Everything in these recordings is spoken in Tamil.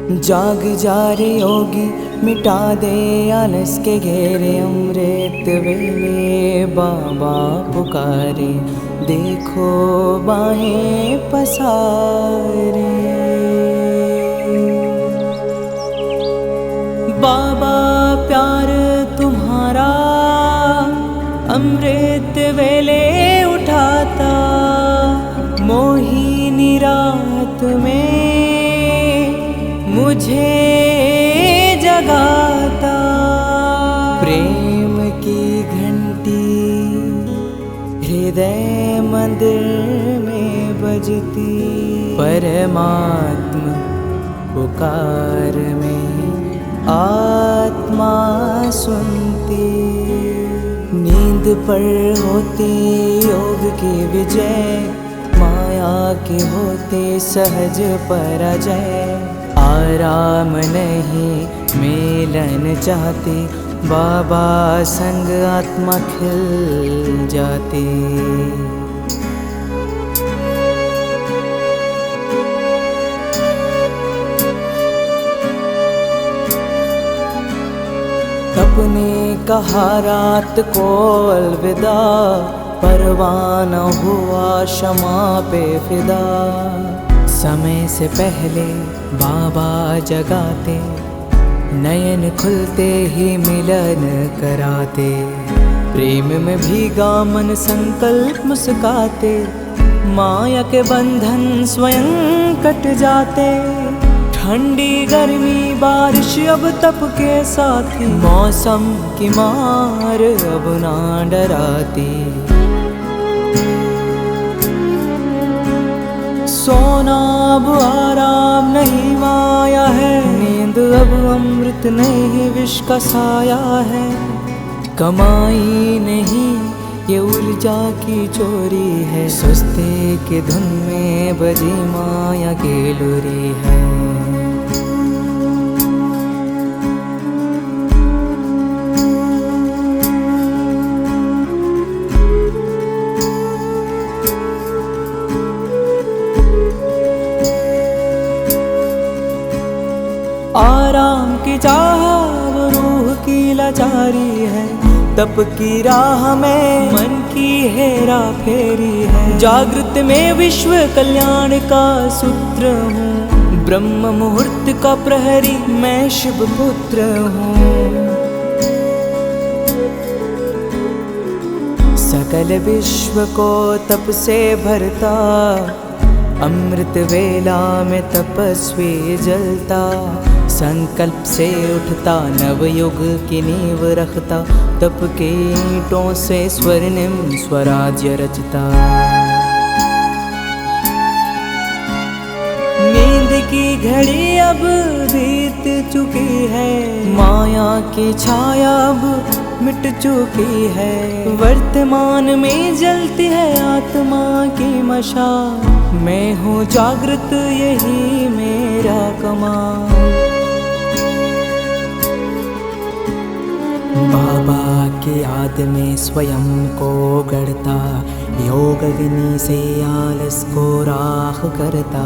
जाग जा रे योगी, मिटा दे आलस के घेरे। अमृत वेले बाबा पुकारे, देखो बाहें पसारे। बाबा प्यार तुम्हारा अमृत वेले उठाता, मोहिनी रात में मुझे जगाता। प्रेम की घंटी हृदय मंदिर में बजती, परमात्मा पुकार में आत्मा सुनती। नींद पर होती योग की विजय, माया के होते सहज पराजय। आराम नहीं मिलन चाहते, बाबा संग आत्मा खिल जाती। अपने कहा रात को अलविदा, परवाना हुआ क्षमा पे फिदा। समय से पहले बाबा जगाते, नयन खुलते ही मिलन कराते। प्रेम में भीगा मन संकल्प मुस्काते, माया के बंधन स्वयं कट जाते। ठंडी गर्मी बारिश अब तप के साथी, मौसम की मार अब ना डराती। सोना अब आराम नहीं माया है, नींद अब अमृत नहीं विष का साया है। कमाई नहीं ये ऊर्जा की चोरी है, सुस्ती की धुन में बजी माया की लुरी है। आराम की चाह वो रूह की लाचारी है, तप की राह में मन की हेरा फेरी है। जागृत में विश्व कल्याण का सूत्र हूँ, ब्रह्म मुहूर्त का प्रहरी मैं शिव पुत्र हूँ। सकल विश्व को तप से भरता, अमृत वेला में तपस्वी जलता। संकल्प से उठता नवयुग की नींव रखता, तप के ईंटों से स्वर्णिम स्वराज्य रचता। नींद की घड़ी अब बीत चुकी है, माया की छाया अब मिट चुकी है। वर्तमान में जलती है आत्मा की मशाल, मैं हूँ जागृत यही मेरा कमाल। बाबा की याद में स्वयं को गढ़ता, योग अग्नि से आलस को राख करता।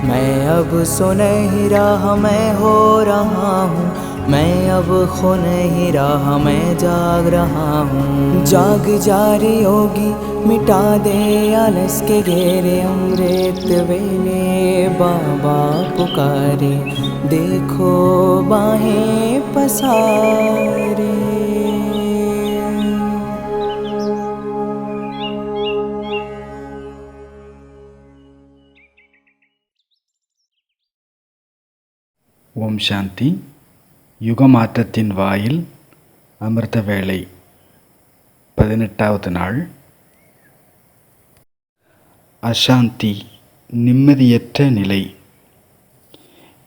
मैं अब सो नहीं रहा मैं हो रहा हूँ, मैं अब खो नहीं रहा मैं जाग रहा हूँ। जाग जा रे योगी, मिटा दे आलस के घेरे। अमृत वेले बाबा पुकारे, देखो बाहें पसारे। ஓம் சாந்தி. யுகமாற்றத்தின் வாயில் அமிர்த வேளை 18வது நாள். அசாந்தி, நிம்மதியற்ற நிலை.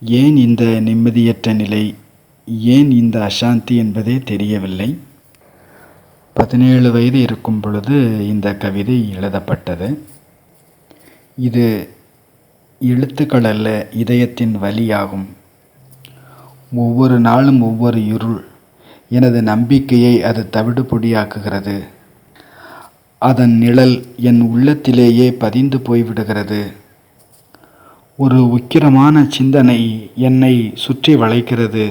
ஏன் இந்த நிம்மதியற்ற நிலை, ஏன் இந்த அசாந்தி என்பதே தெரியவில்லை. 17 வயது இருக்கும் பொழுது இந்த கவிதை எழுதப்பட்டது. இது எழுத்துக்கள் அல்ல, இதயத்தின் வலியாகும். ஒவ்வொரு நாளும் ஒவ்வொரு இருள் எனது நம்பிக்கையை அது தவிடுபொடியாக்குகிறது. அதன் நிழல் என் உள்ளத்திலேயே பதிந்து போய்விடுகிறது. ஒரு உக்கிரமான சிந்தனை என்னை சுற்றி வளைக்கிறது.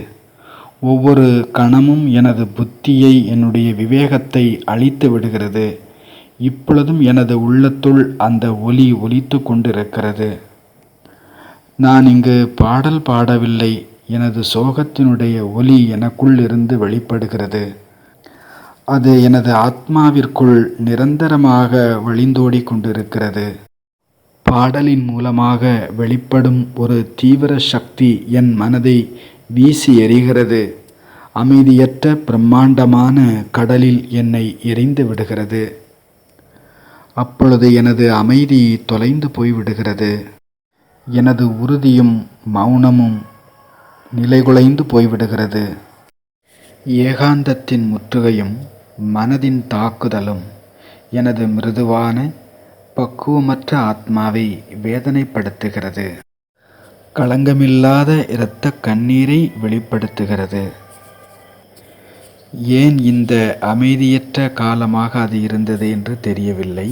ஒவ்வொரு கணமும் எனது புத்தியை, என்னுடைய விவேகத்தை அழித்து விடுகிறது. இப்பொழுதும் எனது உள்ளத்துள் அந்த ஒலி ஒலித்து கொண்டிருக்கிறது. நான் இங்கு பாடல் பாடவில்லை. எனது சோகத்தினுடைய ஒலி எனக்குள் இருந்து வெளிப்படுகிறது. அது எனது ஆத்மாவிற்குள் நிரந்தரமாக வழிந்தோடி கொண்டிருக்கிறது. பாடலின் மூலமாக வெளிப்படும் ஒரு தீவிர சக்தி என் மனதை வீசி எறிகிறது. அமைதியற்ற பிரம்மாண்டமான கடலில் என்னை எறிந்து விடுகிறது. அப்பொழுது எனது அமைதி தொலைந்து போய்விடுகிறது. எனது உறுதியும் மௌனமும் நிலைகுலைந்து போய்விடுகிறது. ஏகாந்தத்தின் முற்றுகையும் மனதின் தாக்குதலும் எனது மிருதுவான பக்குவமற்ற ஆத்மாவை வேதனைப்படுத்துகிறது. களங்கமில்லாத இரத்த கண்ணீரை வெளிப்படுத்துகிறது. ஏன் இந்த அமைதியற்ற காலமாக அது இருந்தது என்று தெரியவில்லை.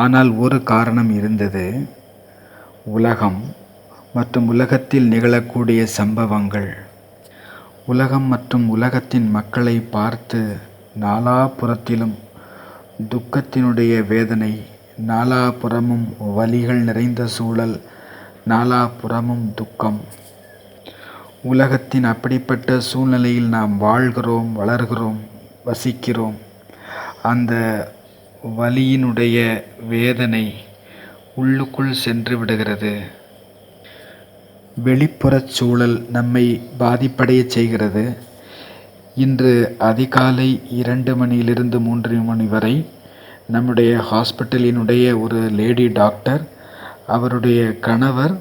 ஆனால் ஒரு காரணம் இருந்தது. உலகம் மற்றும் உலகத்தில் நிகழக்கூடிய சம்பவங்கள், உலகம் மற்றும் உலகத்தின் மக்களை பார்த்து நாலாபுறத்திலும் துக்கத்தினுடைய வேதனை, நாலாபுறமும் வலிகள் நிறைந்த சூழல், நாலாபுறமும் துக்கம். உலகத்தின் அப்படிப்பட்ட சூழ்நிலையில் நாம் வாழ்கிறோம், வளர்கிறோம், வசிக்கிறோம். அந்த வலியினுடைய வேதனை உள்ளுக்குள் சென்று விடுகிறது. வெளிப்புறச் சூழல் நம்மை பாதிப்படைய செய்கிறது. இன்று அதிகாலை 2 மணியிலிருந்து 3 மணி வரை நம்முடைய ஹாஸ்பிட்டலினுடைய ஒரு லேடி டாக்டர், அவருடைய கணவர்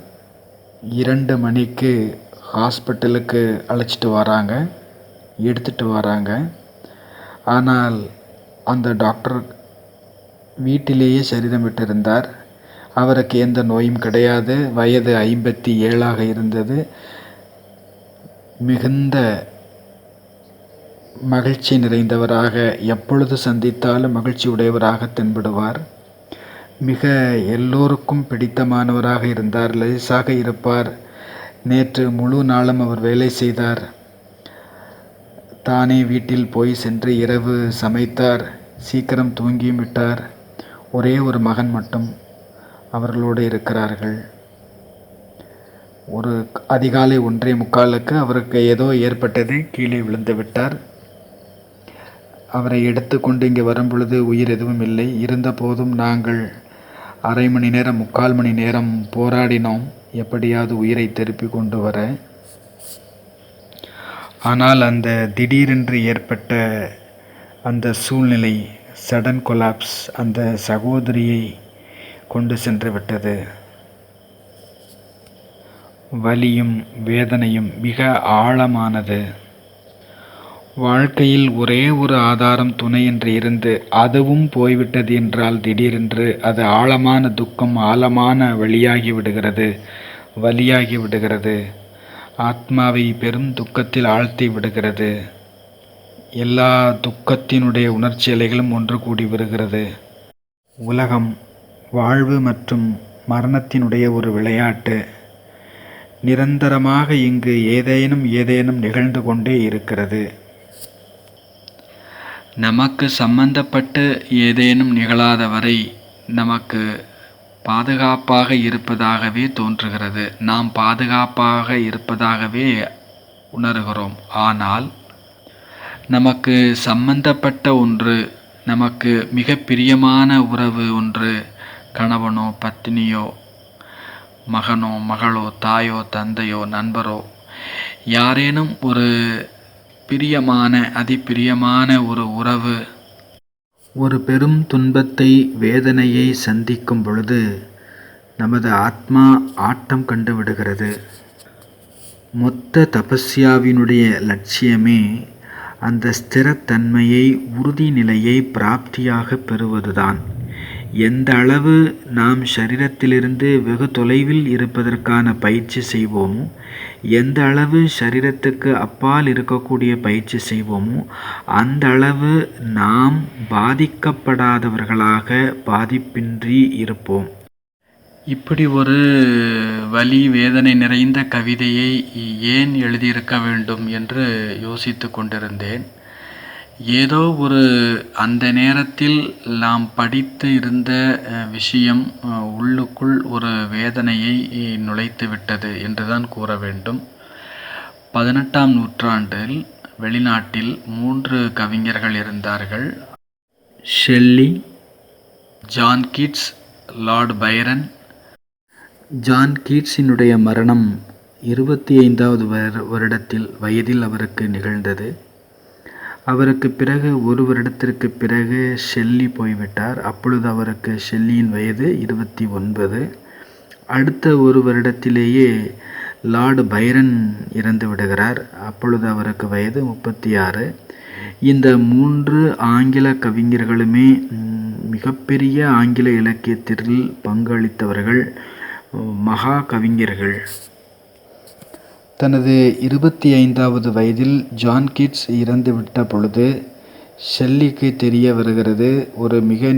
2 மணிக்கு ஹாஸ்பிட்டலுக்கு அழைச்சிட்டு வராங்க, எடுத்துகிட்டு வராங்க. ஆனால் அந்த டாக்டர் வீட்டிலேயே சரீரம் விட்டிருந்தார். அவருக்கு எந்த நோயும் கிடையாது. வயது 57ஆக இருந்தது. மிகுந்த மகிழ்ச்சி நிறைந்தவராக, எப்பொழுது சந்தித்தாலும் மகிழ்ச்சி உடையவராக தென்படுவார். மிக எல்லோருக்கும் பிடித்தமானவராக இருந்தார். லேசாக இருப்பார். நேற்று முழு நாளும் அவர் வேலை செய்தார். தானே வீட்டில் போய் சென்று இரவு சமைத்தார். சீக்கிரம் தூங்கியும் விட்டார். ஒரே ஒரு மகன் மட்டும் அவர்களோடு இருக்கிறார்கள். ஒரு அதிகாலை 1:45 அவருக்கு ஏதோ ஏற்பட்டது. கீழே விழுந்து விட்டார். அவரை எடுத்துக்கொண்டு இங்கே வரும்பொழுது உயிர் எதுவும் இல்லை. இருந்த போதும் நாங்கள் 1/2 மணி நேரம் 3/4 மணி நேரம் போராடினோம், எப்படியாவது உயிரை திருப்பி கொண்டு வர. ஆனால் அந்த திடீரென்று ஏற்பட்ட அந்த சூழ்நிலை, சடன் கொலாப்ஸ், அந்த சகோதரியை கொண்டு சென்று விட்டது. வலியும் வேதனையும் மிக ஆழமானது. வாழ்க்கையில் ஒரே ஒரு ஆதாரம், துணை என்று இருந்து அதுவும் போய்விட்டது என்றால் திடீரென்று அது ஆழமான துக்கம், ஆழமான வலியாகி விடுகிறது. ஆத்மாவை பெரும் துக்கத்தில் ஆழ்த்தி விடுகிறது. எல்லா துக்கத்தினுடைய உணர்ச்சி அலைகளும் ஒன்று கூடி வருகிறது. உலகம் வாழ்வு மற்றும் மரணத்தினுடைய ஒரு விளையாட்டு. நிரந்தரமாக இங்கு ஏதேனும் நிகழ்ந்து கொண்டே இருக்கிறது. நமக்கு சம்பந்தப்பட்டு ஏதேனும் நிகழாத வரை நமக்கு பாதுகாப்பாக இருப்பதாகவே தோன்றுகிறது. நாம் பாதுகாப்பாக இருப்பதாகவே உணர்கிறோம். ஆனால் நமக்கு சம்பந்தப்பட்ட ஒன்று, நமக்கு மிக பிரியமான உறவு ஒன்று, கணவனோ பத்தினியோ மகனோ மகளோ தாயோ தந்தையோ நண்பரோ, யாரேனும் ஒரு பிரியமான அதிப்பிரியமான ஒரு உறவு ஒரு பெரும் துன்பத்தை, வேதனையை சந்திக்கும் பொழுது நமது ஆத்மா ஆட்டம் கண்டு விடுகிறது. மொத்த தபஸ்யாவினுடைய லட்சியமே அந்த ஸ்திரத்தன்மையை, உறுதி நிலையை பிராப்தியாக பெறுவதுதான். எந்த அளவு நாம் சரீரத்திலிருந்து வெகு தொலைவில் இருப்பதற்கான பயிற்சி செய்வோமோ, எந்த அளவு சரீரத்துக்கு அப்பால் இருக்கக்கூடிய பயிற்சி செய்வோமோ, அந்த அளவு நாம் பாதிக்கப்படாதவர்களாக, பாதிப்பின்றி இருப்போம். இப்படி ஒரு வலி வேதனை நிறைந்த கவிதையை ஏன் எழுதியிருக்க வேண்டும் என்று யோசித்து கொண்டிருந்தேன். ஏதோ ஒரு அந்த நேரத்தில் நாம் படித்து இருந்த விஷயம் உள்ளுக்குள் ஒரு வேதனையை நுழைத்து விட்டது என்றுதான் கூற வேண்டும். 18ஆம் நூற்றாண்டில் வெளிநாட்டில் 3 கவிஞர்கள் இருந்தார்கள். Shelley, John Keats, Lord Byron. John கீட்ஸினுடைய மரணம் 25வது வயதில் அவருக்கு நிகழ்ந்தது. அவருக்கு பிறகு 1 வருடத்திற்கு பிறகு ஷெல்லி போய்விட்டார். அப்பொழுது அவருக்கு ஷெல்லியின் வயது 29. அடுத்த 1 வருடத்திலேயே லார்டு பைரன் இறந்து விடுகிறார். அப்பொழுது அவருக்கு வயது 36. இந்த 3 ஆங்கில கவிஞர்களுமே மிகப்பெரிய ஆங்கில இலக்கியத்தில் பங்களித்தவர்கள், மகா கவிஞர்கள். தனது 25வது வயதில் ஜான் கீட்ஸ் இறந்துவிட்ட பொழுது ஷெல்லிக்கு தெரிய வருகிறது. ஒரு மிக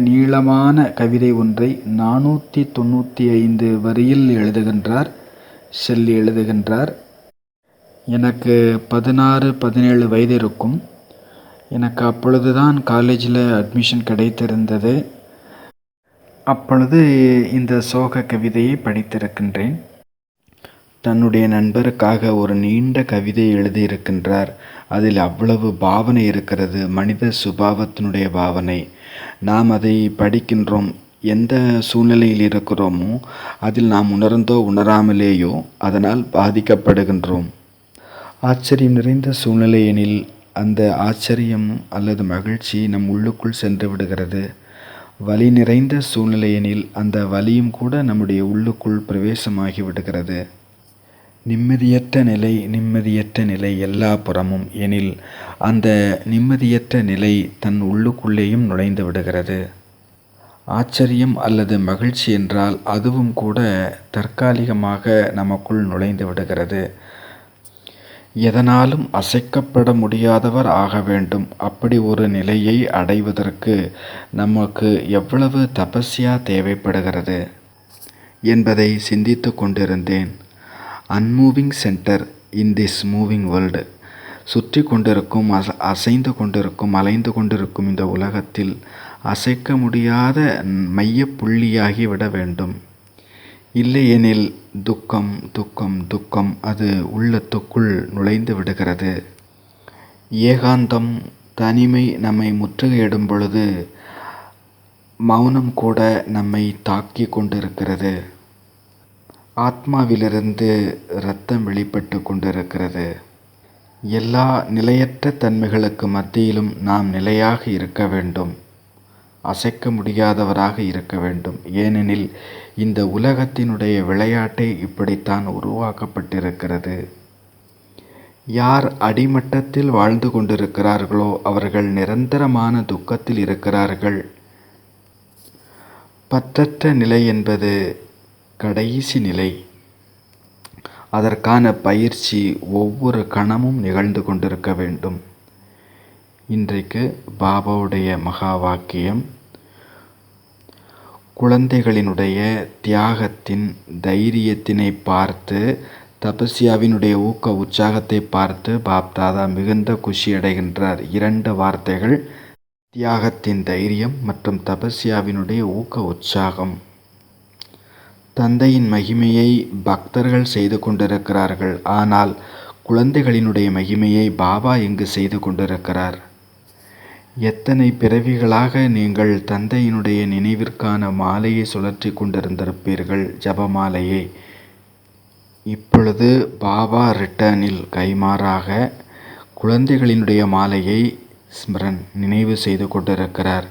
நீளமான கவிதை ஒன்றை 495 வரியில் எழுதுகின்றார். ஷெல்லி எழுதுகின்றார், எனக்கு 16, 17 வயது இருக்கும். எனக்கு அப்பொழுதுதான் காலேஜில் அட்மிஷன் கிடைத்திருந்தது. அப்பொழுது இந்த சோக கவிதையை படித்திருக்கின்றேன். தன்னுடைய நண்பருக்காக ஒரு நீண்ட கவிதை எழுதியிருக்கின்றார். அதில் அவ்வளவு பாவனை இருக்கிறது, மனித சுபாவத்தினுடைய பாவனை. நாம் அதை படிக்கின்றோம். எந்த சூழ்நிலையில் இருக்கிறோமோ அதில் நாம் உணர்ந்தோ உணராமலேயோ அதனால் பாதிக்கப்படுகின்றோம். ஆச்சரியம் நிறைந்த சூழ்நிலை எனில் அந்த ஆச்சரியம் அல்லது மகிழ்ச்சி நம் உள்ளுக்குள் சென்று விடுகிறது. வலி நிறைந்த சூழ்நிலை எனில் அந்த வலியும் கூட நம்முடைய உள்ளுக்குள் பிரவேசமாகி விடுகிறது. நிம்மதியற்ற நிலை எல்லா புறமும் எனில் அந்த நிம்மதியற்ற நிலை தன் உள்ளுக்குள்ளேயும் நுழைந்து விடுகிறது. ஆச்சரியம் அல்லது மகிழ்ச்சி என்றால் அதுவும் கூட தற்காலிகமாக நமக்குள் நுழைந்து விடுகிறது. எதனாலும் அசைக்கப்பட முடியாதவர் ஆக வேண்டும். அப்படி ஒரு நிலையை அடைவதற்கு நமக்கு எவ்வளவு தபஸ்யா தேவைப்படுகிறது என்பதை சிந்தித்து கொண்டிருந்தேன். Unmoving centre in this moving world. சுற்றி கொண்டிருக்கும், அசைந்து கொண்டிருக்கும், அலைந்து கொண்டிருக்கும் இந்த உலகத்தில் அசைக்க முடியாத மைய புள்ளியாகி விட வேண்டும். இல்லையெனில் துக்கம் துக்கம் துக்கம் அது உள்ளத்துக்குள் நுழைந்து விடுகிறது. ஏகாந்தம், தனிமை நம்மை முற்றுகையிடும் பொழுது மௌனம் கூட நம்மை தாக்கி கொண்டிருக்கிறது. ஆத்மாவிலிருந்து இரத்தம் வெளிப்பட்டு கொண்டிருக்கிறது. எல்லா நிலையற்ற தன்மைகளுக்கு மத்தியிலும் நாம் நிலையாக இருக்க வேண்டும், அசைக்க முடியாதவராக இருக்க வேண்டும். ஏனெனில் இந்த உலகத்தினுடைய விளையாட்டே இப்படித்தான் உருவாக்கப்பட்டிருக்கிறது. யார் அடிமட்டத்தில் வாழ்ந்து கொண்டிருக்கிறார்களோ அவர்கள் நிரந்தரமான துக்கத்தில் இருக்கிறார்கள். பற்றற்ற நிலை என்பது கடைசி நிலை. அதற்கான பயிற்சி ஒவ்வொரு கணமும் நிகழ்ந்து கொண்டிருக்க வேண்டும். இன்றைக்கு பாபாவுடைய மகா வாக்கியம், குழந்தைகளினுடைய தியாகத்தின் தைரியத்தினை பார்த்து, தபஸ்யாவினுடைய ஊக்க உற்சாகத்தை பார்த்து பாப்தாதா மிகுந்த குஷி அடைகின்றார். 2 வார்த்தைகள், தியாகத்தின் தைரியம் மற்றும் தபஸ்யாவினுடைய ஊக்க உற்சாகம். தந்தையின் மகிமையை பக்தர்கள் செய்து கொண்டிருக்கிறார்கள். ஆனால் குழந்தைகளினுடைய மகிமையை பாபா எங்கு செய்து கொண்டிருக்கிறார்? எத்தனை பிறவிகளாக நீங்கள் தந்தையினுடைய நினைவிற்கான மாலையை சுழற்றி கொண்டிருந்திருப்பீர்கள், ஜபமாலையை. இப்பொழுது பாபா ரிட்டர்னில் கைமாறாக குழந்தைகளினுடைய மாலையை ஸ்மரன் நினைவு செய்து கொண்டிருக்கிறார்.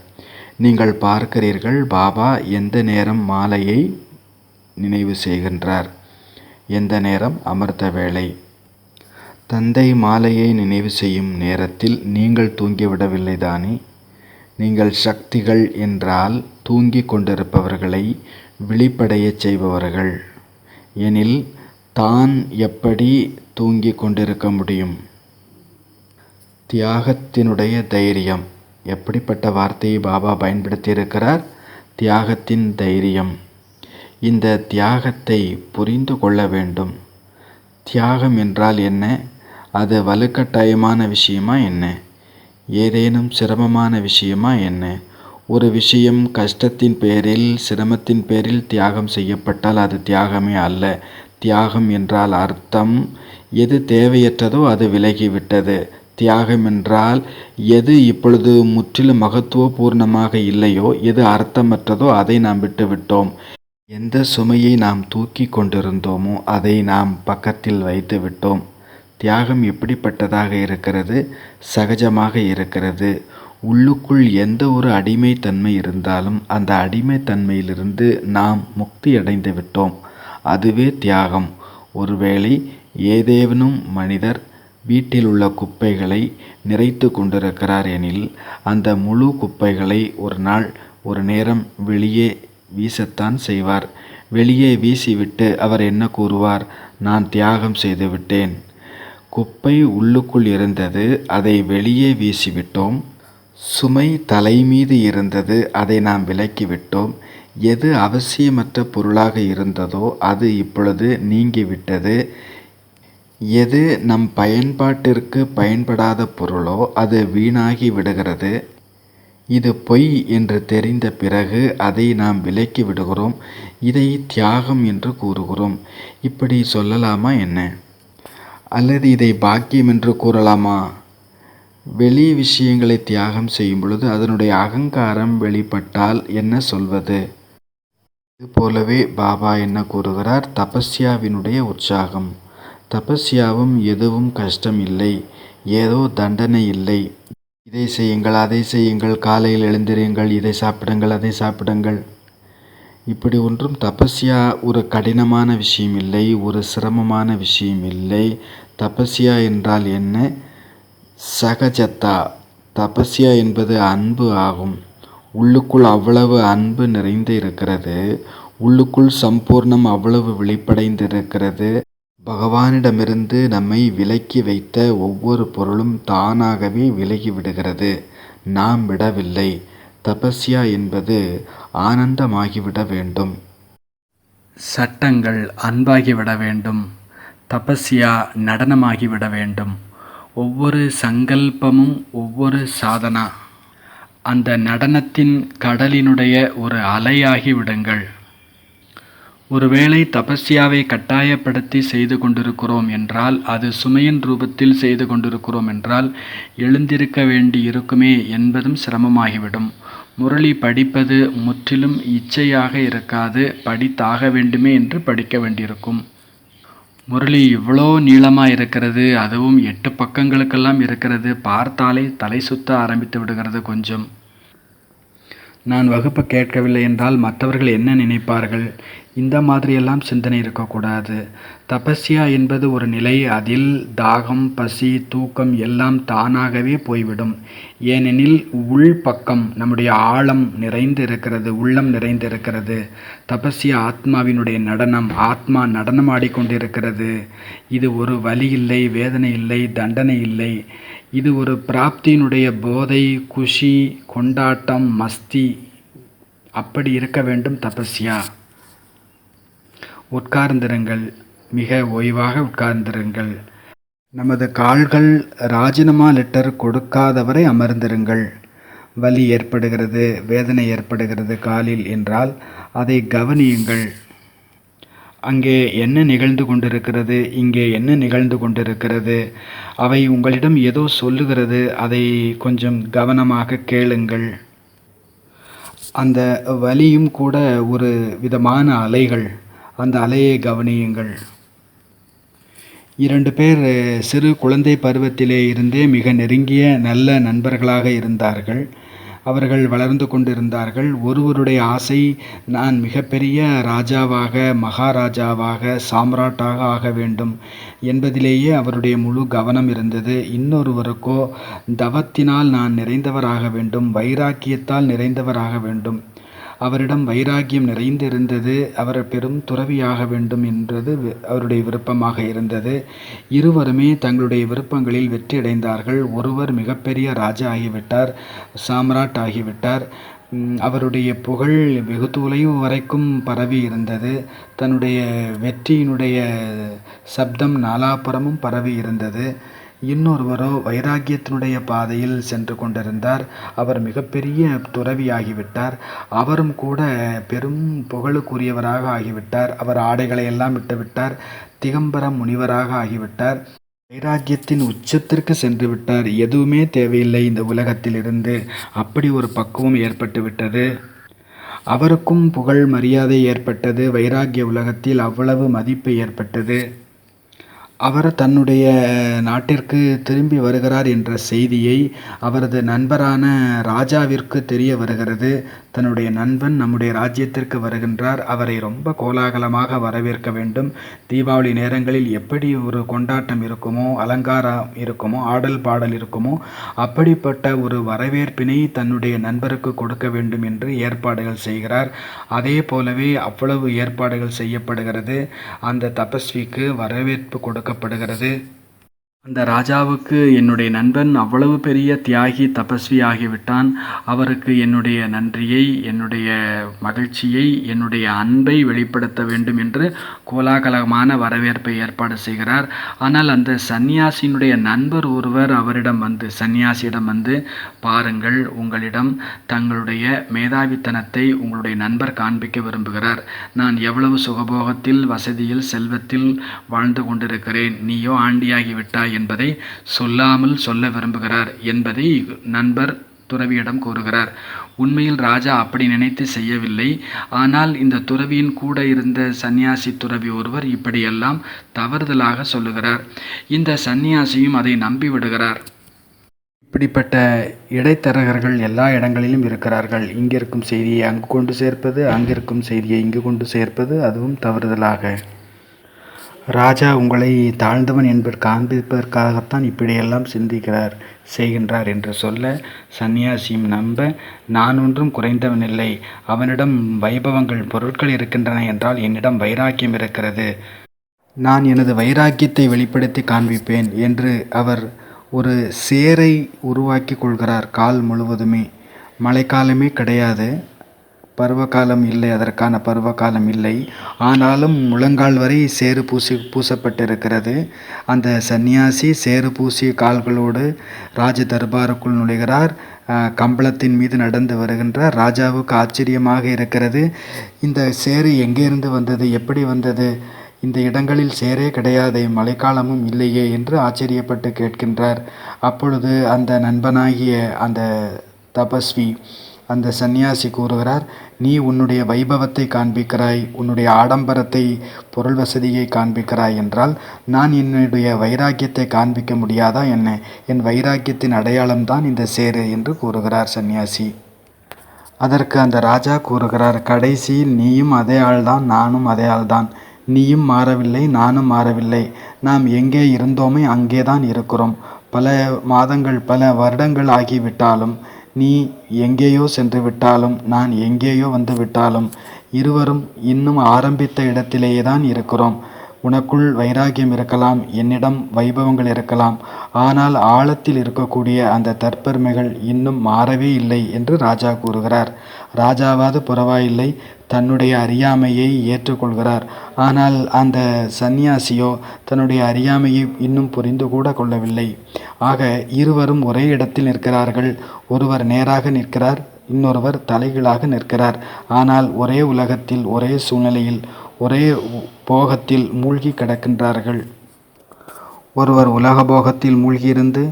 நீங்கள் பார்க்கிறீர்கள், பாபா எந்த நேரம் மாலையை நினைவு செய்கின்றார், எந்த நேரம் அமிர்த வேளை. தந்தை மாலையை நினைவு செய்யும் நேரத்தில் நீங்கள் தூங்கிவிடவில்லை தானே? நீங்கள் சக்திகள் என்றால் தூங்கிக் கொண்டிருப்பவர்களை விழிப்படையச் செய்பவர்கள். எனில் தான் எப்படி தூங்கிக் கொண்டிருக்க முடியும்? தியாகத்தினுடைய தைரியம். எப்படிப்பட்ட வார்த்தையை பாபா பயன்படுத்தியிருக்கிறார்? தியாகத்தின் தைரியம். இந்த தியாகத்தை புரிந்து கொள்ள வேண்டும். தியாகம் என்றால் என்ன? அது வலுக்கட்டாயமான விஷயமா என்ன? ஏதேனும் சிரமமான விஷயமா என்ன? ஒரு விஷயம் கஷ்டத்தின் பேரில், சிரமத்தின் பேரில் தியாகம் செய்யப்பட்டால் அது தியாகமே அல்ல. தியாகம் என்றால் அர்த்தம், எது தேவையற்றதோ அது விலகிவிட்டது. தியாகம் என்றால் எது இப்பொழுது முற்றிலும் மகத்துவபூர்ணமாக இல்லையோ, எது அர்த்தமற்றதோ அதை நாம் விட்டுவிட்டோம். எந்த சுமையை நாம் தூக்கி கொண்டிருந்தோமோ அதை நாம் பக்கத்தில் வைத்து விட்டோம். தியாகம் எப்படிப்பட்டதாக இருக்கிறது? சகஜமாக இருக்கிறது. உள்ளுக்குள் எந்த ஒரு அடிமைத்தன்மை இருந்தாலும் அந்த அடிமைத்தன்மையிலிருந்து நாம் முக்தி அடைந்து விட்டோம். அதுவே தியாகம். ஒருவேளை ஏதேனும் மனிதர் வீட்டில் உள்ள குப்பைகளை நிறைத்து கொண்டிருக்கிறார் எனில், அந்த முழு குப்பைகளை ஒரு நேரம் வெளியே வீசத்தான் செய்வார். வெளியே வீசிவிட்டு அவர் என்ன கூறுவார்? நான் தியாகம் செய்துவிட்டேன். குப்பை உள்ளுக்குள் இருந்தது, அதை வெளியே வீசிவிட்டோம். சுமை தலைமீது இருந்தது, அதை நாம் விலக்கிவிட்டோம். எது அவசியமற்ற பொருளாக இருந்ததோ அது இப்பொழுது நீங்கிவிட்டது. எது நம் பயன்பாட்டிற்கு பயன்படாத பொருளோ அது வீணாகி விடுகிறது. இது பொய் என்று தெரிந்த பிறகு அதை நாம் விலக்கி விடுகிறோம். இதை தியாகம் என்று கூறுகிறோம். இப்படி சொல்லலாமா என்ன? அல்லது இதை பாக்கியம் என்று கூறலாமா? வெளி விஷயங்களை தியாகம் செய்யும் பொழுது அதனுடைய அகங்காரம் வெளிப்பட்டால் என்ன சொல்வது? இது போலவே பாபா என்ன கூறுகிறார்? தபஸ்யாவினுடைய உற்சாகம். தபஸ்யாவும் எதுவும் கஷ்டம் இல்லை, ஏதோ தண்டனை இல்லை. இதை செய்யுங்கள், அதை செய்யுங்கள், காலையில் எழுந்திருங்கள், இதை சாப்பிடுங்கள், அதை சாப்பிடுங்கள். இப்படி ஒன்றும் தபஸ்யா ஒரு கடினமான விஷயம் இல்லை, ஒரு சிரமமான விஷயம் இல்லை. தபஸ்யா என்றால் என்ன? சகஜத்தா. தபஸ்யா என்பது அன்பு ஆகும். உள்ளுக்குள் அவ்வளவு அன்பு நிறைந்து இருக்கிறது. உள்ளுக்குள் சம்பூர்ணம் அவ்வளவு வெளிப்படைந்து இருக்கிறது. பகவானிடமிருந்து நம்மை விலக்கி வைத்த ஒவ்வொரு பொருளும் தானாகவே விலகிவிடுகிறது. நாம் விடவில்லை. தபஸ்யா என்பது ஆனந்தமாகிவிட வேண்டும். சட்டங்கள் அன்பாகிவிட வேண்டும். தபஸ்யா நடனமாகிவிட வேண்டும். ஒவ்வொரு சங்கல்பமும் ஒவ்வொரு சாதனா அந்த நடனத்தின் கடலினுடைய ஒரு அலையாகி விடுங்கள். ஒருவேளை தபஸ்யாவை கட்டாயப்படுத்தி செய்து கொண்டிருக்கிறோம் என்றால், அது சுமையின் ரூபத்தில் செய்து கொண்டிருக்கிறோம் என்றால், எழுந்திருக்க வேண்டி இருக்குமே என்பதும் சிரமமாகிவிடும். முரளி படிப்பது முற்றிலும் இச்சையாக இருக்காது, படித்தாக வேண்டுமே என்று படிக்க வேண்டியிருக்கும். முரளி இவ்வளோ நீளமாக இருக்கிறது, அதுவும் 8 பக்கங்களுக்கெல்லாம் இருக்கிறது. பார்த்தாலே தலை சுத்த ஆரம்பித்து விடுகிறது. கொஞ்சம் நான் வகுப்பு கேட்கவில்லை என்றால் மற்றவர்கள் என்ன நினைப்பார்கள்? இந்த மாதிரியெல்லாம் சிந்தனை இருக்கக்கூடாது. தபஸ்யா என்பது ஒரு நிலை. அதில் தாகம், பசி, தூக்கம் எல்லாம் தானாகவே போய்விடும். ஏனெனில் உள்பக்கம் நம்முடைய ஆழம் நிறைந்து இருக்கிறது, உள்ளம் நிறைந்து இருக்கிறது. தபஸ்யா ஆத்மாவினுடைய நடனம். ஆத்மா நடனம் ஆடிக்கொண்டிருக்கிறது. இது ஒரு வலி இல்லை, வேதனை இல்லை, தண்டனை இல்லை. இது ஒரு பிராப்தியினுடைய போதை, குஷி, கொண்டாட்டம், மஸ்தி. அப்படி இருக்க வேண்டும் தபஸ்யா. உட்கார்ந்திருங்கள், மிக ஓய்வாக உட்கார்ந்திருங்கள். நமது கால்கள் ராஜினாமா லெட்டர் கொடுக்காதவரை அமர்ந்திருங்கள். வலி ஏற்படுகிறது, வேதனை ஏற்படுகிறது காலில் என்றால் அதை கவனியுங்கள். அங்கே என்ன நிகழ்ந்து கொண்டிருக்கிறது, இங்கே என்ன நிகழ்ந்து கொண்டிருக்கிறது, அவை உங்களிடம் ஏதோ சொல்லுகிறது. அதை கொஞ்சம் கவனமாக கேளுங்கள். அந்த வலியும் கூட ஒரு விதமான அலைகள். அந்த அலையை கவனியுங்கள். 2 பேர் சிறு குழந்தை பருவத்திலே இருந்தே மிக நெருங்கிய நல்ல நண்பர்களாக இருந்தார்கள். அவர்கள் வளர்ந்து கொண்டிருந்தார்கள். ஒருவருடைய ஆசை, நான் மிகப்பெரிய ராஜாவாக, மகாராஜாவாக, சாம்ராட்டாக ஆக வேண்டும் என்பதிலேயே அவருடைய முழு கவனம் இருந்தது. இன்னொருவருக்கோ தவத்தினால் நான் நிறைந்தவராக வேண்டும், வைராக்கியத்தால் நிறைந்தவராக வேண்டும். அவரிடம் வைராக்கியம் நிறைந்து இருந்தது. அவர் பெரும் துறவியாக வேண்டும் என்றது அவருடைய விருப்பமாக இருந்தது. இருவருமே தங்களுடைய விருப்பங்களில் வெற்றி அடைந்தார்கள். ஒருவர் மிகப்பெரிய ராஜா ஆகிவிட்டார், சாம்ராட் ஆகிவிட்டார். அவருடைய புகழ் வெகு தொலைவு வரைக்கும் பரவி இருந்தது. தன்னுடைய வெற்றியினுடைய சப்தம் நாலாபுறமும் பரவி இருந்தது. இன்னொருவரோ வைராக்கியத்தினுடைய பாதையில் சென்று கொண்டிருந்தார். அவர் மிகப்பெரிய துறவியாகிவிட்டார். அவரும் கூட பெரும் புகழுக்குரியவராக ஆகிவிட்டார். அவர் ஆடைகளை எல்லாம் விட்டுவிட்டார். திகம்பர முனிவராக ஆகிவிட்டார். வைராக்கியத்தின் உச்சத்திற்கு சென்று விட்டார். எதுவுமே தேவையில்லை இந்த உலகத்தில் இருந்து. அப்படி ஒரு பக்குவம் ஏற்பட்டு விட்டது. அவருக்கும் புகழ் மரியாதை ஏற்பட்டது. வைராக்கிய உலகத்தில் அவ்வளவு மதிப்பு ஏற்பட்டது. அவர் தன்னுடைய நாட்டிற்கு திரும்பி வருகிறார் என்ற செய்தியை அவரது நண்பரான ராஜாவிற்கு தெரிய வருகிறது. தன்னுடைய நண்பன் நம்முடைய ராஜ்யத்திற்கு வருகின்றார், அவரை ரொம்ப கோலாகலமாக வரவேற்க வேண்டும். தீபாவளி நேரங்களில் எப்படி ஒரு கொண்டாட்டம் இருக்குமோ, அலங்காரம் இருக்குமோ, ஆடல் பாடல் இருக்குமோ, அப்படிப்பட்ட ஒரு வரவேற்பினை தன்னுடைய நண்பருக்கு கொடுக்க வேண்டும் என்று ஏற்பாடுகள் செய்கிறார். அதே போலவே அவ்வளவு ஏற்பாடுகள் செய்யப்படுகிறது. அந்த தபஸ்விக்கு வரவேற்பு கொடுக்கப்படுகிறது. அந்த ராஜாவுக்கு என்னுடைய நண்பன் அவ்வளவு பெரிய தியாகி, தபஸ்வி ஆகிவிட்டான். அவருக்கு என்னுடைய நன்றியை, என்னுடைய மகிழ்ச்சியை, என்னுடைய அன்பை வெளிப்படுத்த வேண்டும் என்று கோலாகலமான வரவேற்பை ஏற்பாடு செய்கிறார். ஆனால் அந்த சன்னியாசியினுடைய நண்பர் ஒருவர் சன்னியாசியிடம் வந்து, பாருங்கள், உங்களிடம் தங்களுடைய மேதாவித்தனத்தை உங்களுடைய நண்பர் காண்பிக்க விரும்புகிறார். நான் எவ்வளவு சுகபோகத்தில், வசதியில், செல்வத்தில் வாழ்ந்து கொண்டிருக்கிறேன், நீயோ ஆண்டியாகிவிட்டாய் என்பதை சொல்லாமல் சொல்ல விரும்புகிறார் என்பதை நண்பர் துறவியிடம் கூறுகிறார். உண்மையில் ராஜா அப்படி நினைத்து செய்யவில்லை. ஆனால் இந்த துறவியின் கூட இருந்த சன்னியாசி துறவி ஒருவர் இப்படியெல்லாம் தவறுதலாக சொல்லுகிறார். இந்த சன்னியாசியும் அதை நம்பிவிடுகிறார். இப்படிப்பட்ட இடைத்தரகர்கள் எல்லா இடங்களிலும் இருக்கிறார்கள். இங்கிருக்கும் செய்தியை அங்கு கொண்டு சேர்ப்பது, அங்கிருக்கும் செய்தியை இங்கு கொண்டு சேர்ப்பது, அதுவும் தவறுதலாக. ராஜா உங்களை தாழ்ந்தவன் என்பதை காண்பிப்பதற்காகத்தான் இப்படியெல்லாம் செய்கின்றார் என்று சொல்ல, சன்னியாசியும் நம்ப, நான் ஒன்றும் குறைந்தவனில்லை. அவனிடம் வைபவங்கள், பொருட்கள் இருக்கின்றன என்றால் என்னிடம் வைராக்கியம் இருக்கிறது. நான் எனது வைராக்கியத்தை வெளிப்படுத்தி காண்பிப்பேன் என்று அவர் ஒரு சேரை உருவாக்கி கொள்கிறார். கால் முழுவதுமே மழைக்காலமே கிடையாது, பருவகாலம் இல்லை, அதற்கான பருவகாலம் இல்லை. ஆனாலும் முழங்கால் வரை சேறு பூசப்பட்டிருக்கிறது. அந்த சன்னியாசி சேறு பூசிய கால்களோடு ராஜ தர்பாருக்குள் நுழைகிறார். கம்பளத்தின் மீது நடந்து வருகின்றார். ராஜாவுக்கு ஆச்சரியமாக இருக்கிறது. இந்த சேறு எங்கேருந்து வந்தது, எப்படி வந்தது? இந்த இடங்களில் சேரே கிடையாதே, மழைக்காலமும் இல்லையே என்று ஆச்சரியப்பட்டு கேட்கின்றார். அப்பொழுது அந்த நண்பனாகிய அந்த தபஸ்வி, அந்த சன்னியாசி கூறுகிறார், நீ உன்னுடைய வைபவத்தை காண்பிக்கிறாய், உன்னுடைய ஆடம்பரத்தை, பொருள் வசதியை காண்பிக்கிறாய் என்றால் நான் என்னுடைய வைராக்கியத்தை காண்பிக்க முடியாதா என்ன? என் வைராக்கியத்தின் அடையாளம்தான் இந்த சேரு என்று கூறுகிறார் சன்னியாசி. அதற்கு அந்த ராஜா கூறுகிறார், கடைசியில் நீயும் அதே ஆள்தான், நானும் அதே ஆள்தான். நீயும் மாறவில்லை, நானும் மாறவில்லை. நாம் எங்கே இருந்தோமே அங்கேதான் இருக்கிறோம். பல மாதங்கள், பல வருடங்கள் ஆகிவிட்டாலும், நீ எங்கேயோ சென்று விட்டாலும், நான் எங்கேயோ வந்து விட்டாலும், இருவரும் இன்னும் ஆரம்பித்த இடத்திலேயே தான் இருக்கிறோம். உனக்குள் வைராக்கியம் இருக்கலாம், என்னிடம் வைபவங்கள் இருக்கலாம், ஆனால் ஆழத்தில் இருக்கக்கூடிய அந்த தற்பெருமைகள் இன்னும் மாறவே இல்லை என்று ராஜா கூறுகிறார். ராஜாவாது பரவாயில்லை, தன்னுடைய அறியாமையை ஏற்றுக்கொள்கிறார். ஆனால் அந்த சந்நியாசியோ தன்னுடைய அறியாமையை இன்னும் புரிந்து கூட கொள்ளவில்லை. ஆக இருவரும் ஒரே இடத்தில் நிற்கிறார்கள். ஒருவர் நேராக நிற்கிறார், இன்னொருவர் தலைகீழாக நிற்கிறார். ஆனால் ஒரே உலகத்தில், ஒரே சூழ்நிலையில், ஒரே போகத்தில் மூழ்கி கிடக்கின்றார்கள். ஒருவர் உலக போகத்தில் மூழ்கியிருந்து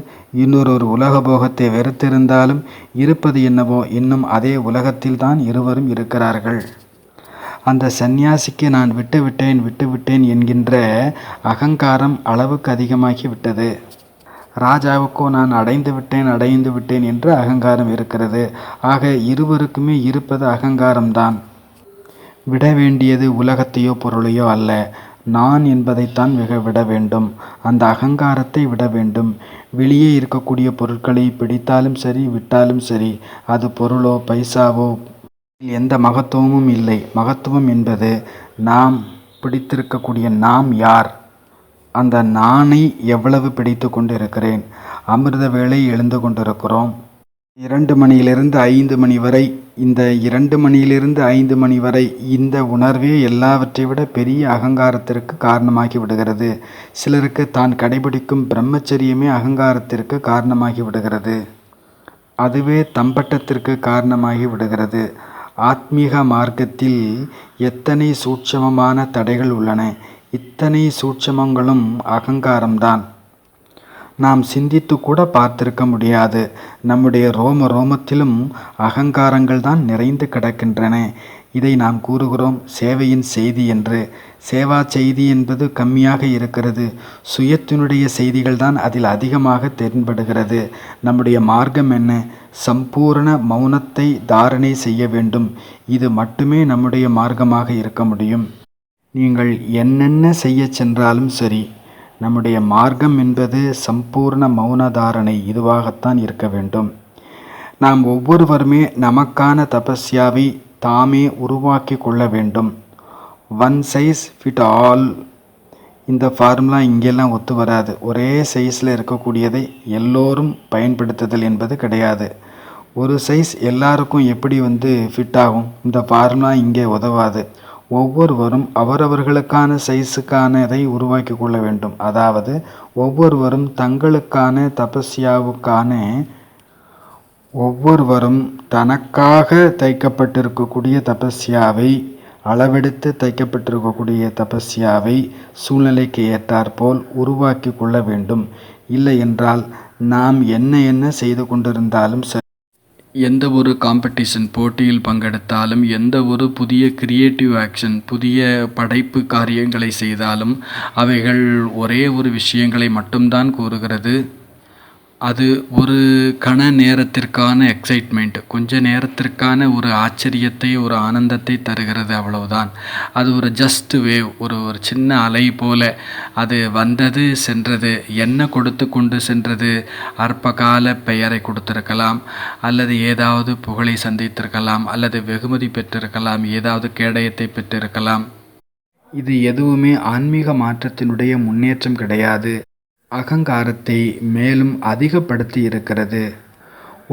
இன்னொரு உலக போகத்தை வெறுத்திருந்தாலும் இருப்பது என்னவோ இன்னும் அதே உலகத்தில்தான் இருவரும் இருக்கிறார்கள். அந்த சந்நியாசிக்கு நான் விட்டுவிட்டேன் என்கின்ற அகங்காரம் அளவுக்கு அதிகமாகி விட்டது. ராஜாவுக்கோ நான் அடைந்து விட்டேன் என்று அகங்காரம் இருக்கிறது. ஆக இருவருக்குமே இருப்பது அகங்காரம்தான். விட வேண்டியது உலகத்தையோ பொருளையோ அல்ல, நான் என்பதைத்தான் விட வேண்டும். அந்த அகங்காரத்தை விட வேண்டும். வெளியே இருக்கக்கூடிய பொருட்களை பிடித்தாலும் சரி, விட்டாலும் சரி, அது பொருளோ பைசாவோ எந்த மகத்துவமும் இல்லை. மகத்துவம் என்பது நாம் பிடித்திருக்கக்கூடிய நாம் யார், அந்த நானை எவ்வளவு பிடித்து கொண்டு இருக்கிறேன். அமிர்த வேளை எழுந்து கொண்டிருக்கிறோம். 2 மணியிலிருந்து 5 மணி வரை, இந்த 2 மணியிலிருந்து 5 மணி வரை இந்த உணர்வே எல்லாவற்றை விட பெரிய அகங்காரத்திற்கு காரணமாகி விடுகிறது. சிலருக்கு தான் கடைபிடிக்கும் பிரம்மச்சரியமே அகங்காரத்திற்கு காரணமாகி விடுகிறது. அதுவே தம்பட்டத்திற்கு காரணமாகி விடுகிறது. ஆத்மீக மார்க்கத்தில் எத்தனை சூட்சமமான தடைகள் உள்ளன. இத்தனை சூட்சமங்களும் அகங்காரம்தான். நாம் சிந்தித்து கூட பார்த்திருக்க முடியாது. நம்முடைய ரோம ரோமத்திலும் அகங்காரங்கள் தான் நிறைந்து கிடக்கின்றன. இதை நாம் கூறுகிறோம் சேவையின் செய்தி என்று. சேவா செய்தி என்பது கம்மியாக இருக்கிறது. சுயத்தினுடைய செய்திகள் தான் அதில் அதிகமாக தென்படுகிறது. நம்முடைய மார்க்கம் என்ன? சம்பூரண மௌனத்தை தாரணை செய்ய வேண்டும். இது மட்டுமே நம்முடைய மார்க்கமாக இருக்க முடியும். நீங்கள் என்னென்ன செய்ய சென்றாலும் சரி, நம்முடைய மார்க்கம் என்பது சம்பூர்ண மௌன தாரணை இதுவாகத்தான் இருக்க வேண்டும். நாம் ஒவ்வொருவருமே நமக்கான தபஸ்யாவை தாமே உருவாக்கி கொள்ள வேண்டும். One size fit all. இந்த ஃபார்முலா இங்கெல்லாம் ஒத்து வராது. ஒரே சைஸில் இருக்கக்கூடியதை எல்லோரும் பயன்படுத்துதல் என்பது கிடையாது. ஒரு சைஸ் எல்லாருக்கும் எப்படி ஃபிட் ஆகும்? இந்த ஃபார்முலா இங்கே உதவாது. ஒவ்வொருவரும் அவரவர்களுக்கான சைஸுக்கானதை உருவாக்கி கொள்ள வேண்டும். அதாவது ஒவ்வொருவரும் தங்களுக்கான தபஸ்யாவுக்கான ஒவ்வொருவரும் தனக்காக தைக்கப்பட்டிருக்கக்கூடிய தபஸ்யாவை, அளவெடுத்து தைக்கப்பட்டிருக்கக்கூடிய தபஸ்யாவை சூழ்நிலைக்கு ஏற்றாற்போல் உருவாக்கி கொள்ள வேண்டும். இல்லை என்றால் நாம் என்ன செய்து கொண்டிருந்தாலும் சரி, எந்த ஒரு காம்படிஷன் போட்டியில் பங்கெடுத்தாலும், எந்த ஒரு புதிய கிரியேட்டிவ் ஆக்ஷன், புதிய படைப்பு காரியங்களை செய்தாலும் அவைகள் ஒரே ஒரு விஷயங்களை மட்டும்தான் கூறுகிறது. அது ஒரு கண நேரத்திற்கான எக்ஸைட்மெண்ட், கொஞ்ச நேரத்திற்கான ஒரு ஆச்சரியத்தை, ஒரு ஆனந்தத்தை தருகிறது, அவ்வளவுதான். அது ஒரு ஜஸ்ட் வேவ், ஒரு சின்ன அலை போல. அது வந்தது சென்றது. என்ன கொடுத்து கொண்டு சென்றது? அற்பகால பெயரை கொடுத்திருக்கலாம், அல்லது ஏதாவது புகழை சந்தித்திருக்கலாம், அல்லது வெகுமதி பெற்றிருக்கலாம், ஏதாவது கேடயத்தை பெற்றிருக்கலாம். இது எதுவுமே ஆன்மீக மாற்றத்தினுடைய முன்னேற்றம் கிடையாது. அகங்காரத்தை மேலும் அதிகப்படுத்தி இருக்கிறது.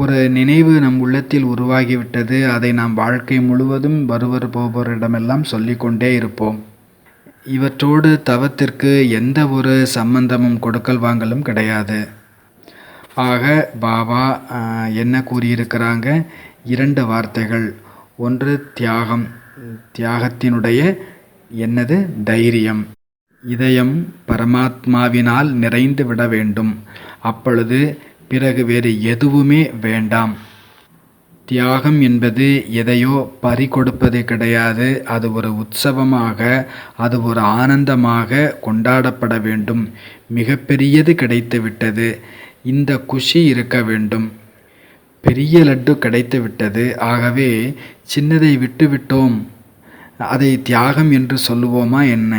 ஒரு நினைவு நம் உள்ளத்தில் உருவாகிவிட்டது. அதை நாம் வாழ்க்கை முழுவதும் வருவர் போபவரிடமெல்லாம் சொல்லிக்கொண்டே இருப்போம். இவற்றோடு தவத்திற்கு எந்த ஒரு சம்பந்தமும் கொடுக்கல் வாங்கலும் கிடையாது. ஆக பாபா என்ன கூறியிருக்கிறாங்க? 2 வார்த்தைகள். ஒன்று தியாகம். தியாகத்தினுடைய தைரியம். இதயம் பரமாத்மாவினால் நிறைந்து விட வேண்டும். அப்பொழுது பிறகு வேறு எதுவுமே வேண்டாம். தியாகம் என்பது எதையோ பறிகொடுப்பது கிடையாது. அது ஒரு உற்சவமாக, அது ஒரு ஆனந்தமாக கொண்டாடப்பட வேண்டும். மிகப்பெரியது கிடைத்து விட்டது, இந்த குஷி இருக்க வேண்டும். பெரிய லட்டு கிடைத்து விட்டது, ஆகவே சின்னதை விட்டுவிட்டோம், அதை தியாகம் என்று சொல்லுவோமா என்ன?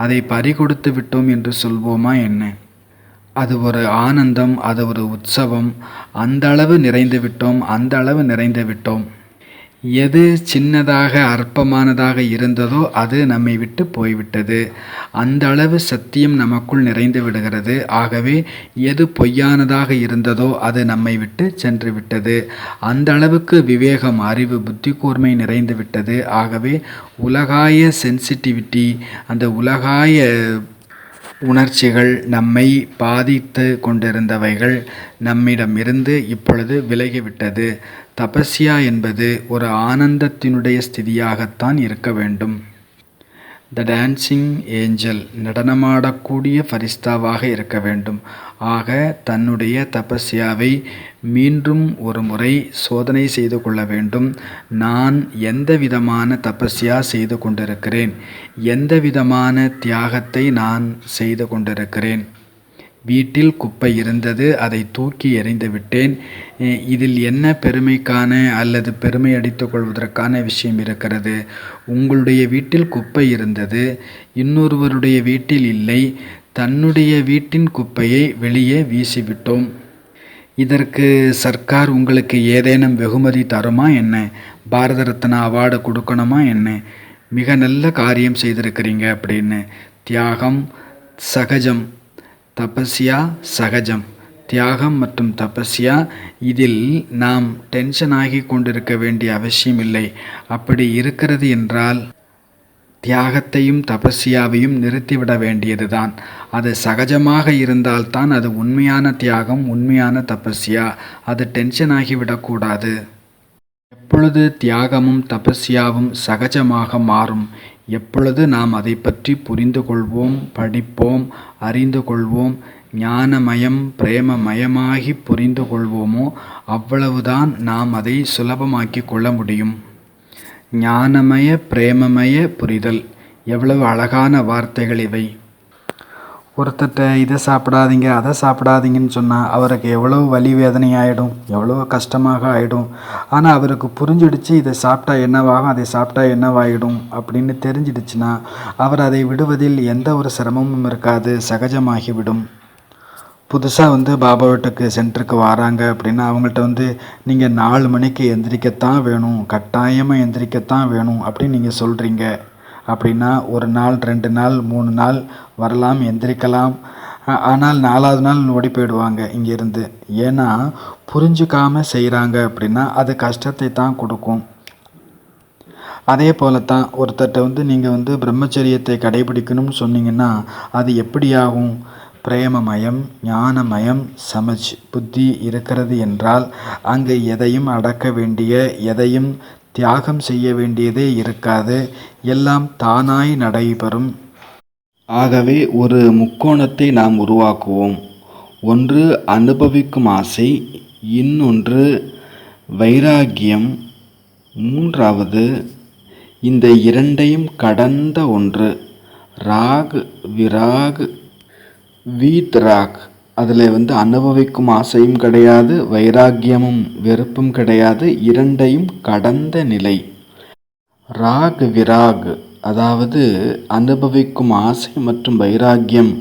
அதை பறிகொடுத்து விட்டோம் என்று சொல்வோமா என்ன? அது ஒரு ஆனந்தம், அது ஒரு உற்சவம். அந்த அளவு நிறைந்து விட்டோம். எது சின்னதாக அற்பமானதாக இருந்ததோ அது நம்மை விட்டு போய்விட்டது. அந்த அளவு சத்தியம் நமக்குள் நிறைந்து விடுகிறது. ஆகவே எது பொய்யானதாக இருந்ததோ அது நம்மை விட்டு சென்று விட்டது. அந்த அளவுக்கு விவேகம், அறிவு, புத்தி கூர்மை நிறைந்து விட்டது. ஆகவே உலகாய சென்சிட்டிவிட்டி, அந்த உலகாய உணர்ச்சிகள், நம்மை பாதித்து கொண்டிருந்தவைகள் நம்மிடமிருந்து இப்பொழுது விலகிவிட்டது. தபஸ்யா என்பது ஒரு ஆனந்தத்தினுடைய ஸ்திதியாகத்தான் இருக்க வேண்டும். த டான்சிங் ஏஞ்சல், நடனமாடக்கூடிய ஃபரிஸ்தாவாக இருக்க வேண்டும். ஆக தன்னுடைய தபஸ்யாவை மீண்டும் ஒரு முறை சோதனை செய்து கொள்ள வேண்டும். நான் எந்த விதமான தபஸ்யா செய்து கொண்டிருக்கிறேன்? எந்த விதமான தியாகத்தை நான் செய்து கொண்டிருக்கிறேன்? வீட்டில் குப்பை இருந்தது, அதை தூக்கி எறிந்து விட்டேன். இதில் என்ன பெருமைக்கான அல்லது பெருமை அடித்துக் கொள்வதற்கான விஷயம் இருக்கிறது? உங்களுடைய வீட்டில் குப்பை இருந்தது, இன்னொருவருடைய வீட்டில் இல்லை. தன்னுடைய வீட்டின் குப்பையை வெளியே வீசிவிட்டோம். இதற்கு சர்க்கார் உங்களுக்கு ஏதேனும் வெகுமதி தருமா என்ன? பாரத ரத்னா அவார்டு கொடுக்கணுமா என்ன? மிக நல்ல காரியம் செய்திருக்கிறீங்க அப்படின்னு. தியாகம் சகஜம், தபஸ்யா சகஜம். தியாகம் மற்றும் தபஸ்யா, இதில் நாம் டென்ஷன் ஆகி கொண்டிருக்க வேண்டிய அவசியமில்லை. அப்படி இருக்கிறது என்றால் தியாகத்தையும் தபஸ்யாவையும் நிறுத்திவிட வேண்டியதுதான். அது சகஜமாக இருந்தால்தான் அது உண்மையான தியாகம், உண்மையான தபஸ்யா. அது டென்ஷன் ஆகிவிடக்கூடாது. எப்பொழுது தியாகமும் தபஸ்யாவும் சகஜமாக மாறும், எப்பொழுது நாம் அதை பற்றி புரிந்து கொள்வோம், படிப்போம், அறிந்து கொள்வோம், ஞானமயம் பிரேமமயமாகி புரிந்து கொள்வோமோ அவ்வளவுதான் நாம் அதை சுலபமாக்கி கொள்ள முடியும். ஞானமய பிரேமமய புரிதல், எவ்வளவு அழகான வார்த்தைகள் இவை. ஒருத்தட்ட இதை சாப்பிடாதீங்க அதை சாப்பிடாதீங்கன்னு சொன்னால் அவருக்கு எவ்வளோ வலி வேதனை ஆகிடும், எவ்வளோ கஷ்டமாக ஆகிடும். ஆனால் அவருக்கு புரிஞ்சிடுச்சு இதை சாப்பிட்டா என்னவாகும், அதை சாப்பிட்டா என்னவாகிடும் அப்படின்னு தெரிஞ்சிடுச்சுன்னா அவர் அதை விடுவதில் எந்த ஒரு சிரமமும் இருக்காது, சகஜமாகிவிடும். புதுசாக பாபா வீட்டுக்கு சென்டருக்கு வராங்க அப்படின்னா அவங்கள்ட்ட நீங்கள் 4 மணிக்கு எந்திரிக்கத்தான் வேணும், கட்டாயமாக எந்திரிக்கத்தான் வேணும் அப்படின்னு நீங்கள் சொல்கிறீங்க அப்படின்னா 1 நாள் 2 நாள் 3 நாள் வரலாம், எந்திரிக்கலாம். ஆனால் 4ஆவது நாள் ஓடி போயிடுவாங்க இங்கேருந்து. ஏன்னா புரிஞ்சுக்காமல் செய்கிறாங்க அப்படின்னா அது கஷ்டத்தை தான் கொடுக்கும். அதே போல தான் ஒருத்தட்ட நீங்கள் பிரம்மச்சரியத்தை கடைபிடிக்கணும்னு சொன்னீங்கன்னா அது எப்படி ஆகும்? பிரேமமயம் ஞானமயம் சமஜ் புத்தி இருக்கிறது என்றால் அங்கு எதையும் அடக்க வேண்டிய, எதையும் தியாகம் செய்ய வேண்டியதே இருக்காது. எல்லாம் தானாய் நடைபெறும். ஆகவே ஒரு முக்கோணத்தை நாம் உருவாக்குவோம். ஒன்று அனுபவிக்கும் ஆசை, இன்னொன்று வைராகியம், மூன்றாவது இந்த இரண்டையும் கடந்த ஒன்று ராக் விராக் வீத்ராக். அதில் அனுபவிக்கும் ஆசையும் கிடையாது, வைராக்கியமும் வெறுப்பும் கிடையாது, இரண்டையும் கடந்த நிலை. ராக் விராக், அதாவது அனுபவிக்கும் ஆசை மற்றும் வைராக்கியம்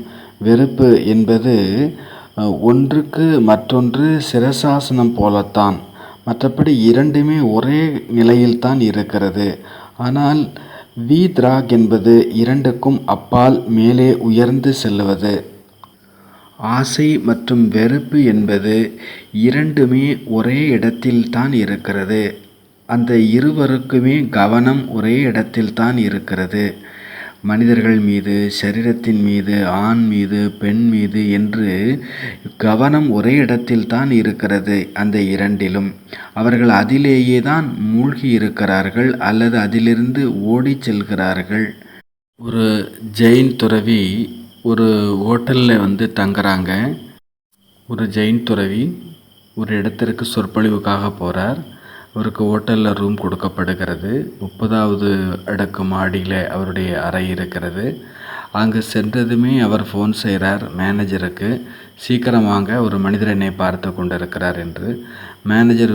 வெறுப்பு என்பது ஒன்றுக்கு மற்றொன்று சிரசாசனம் போலத்தான். மற்றபடி இரண்டுமே ஒரே நிலையில்தான் இருக்கிறது. ஆனால் வீத்ராக் என்பது இரண்டுக்கும் அப்பால் மேலே உயர்ந்து செல்லுவது. ஆசை மற்றும் வெறுப்பு என்பது இரண்டுமே ஒரே இடத்தில்தான் இருக்கிறது. அந்த இருவருக்குமே கவனம் ஒரே இடத்தில்தான் இருக்கிறது. மனிதர்கள் மீது, சரீரத்தின் மீது, ஆண் மீது, பெண் மீது என்று கவனம் ஒரே இடத்தில்தான் இருக்கிறது. அந்த இரண்டிலும் அவர்கள் அதிலேயே தான் மூழ்கி இருக்கிறார்கள் அல்லது அதிலிருந்து ஓடி செல்கிறார்கள். ஒரு ஜெயின் துறவி ஒரு ஹோட்டலில் தங்குறாங்க. ஒரு ஜெயின் துறவி ஒரு இடத்திற்கு சொற்பொழிவுக்காக போகிறார். அவருக்கு ஹோட்டலில் ரூம் கொடுக்கப்படுகிறது. 30வது அடுக்கு மாடியில் அவருடைய அறை இருக்கிறது. அங்கு சென்றதுமே அவர் ஃபோன் செய்கிறார் மேனேஜருக்கு, சீக்கிரம் வாங்க, ஒரு மனிதர் என்னை பார்த்து கொண்டு இருக்கிறார் என்று. மேனேஜர்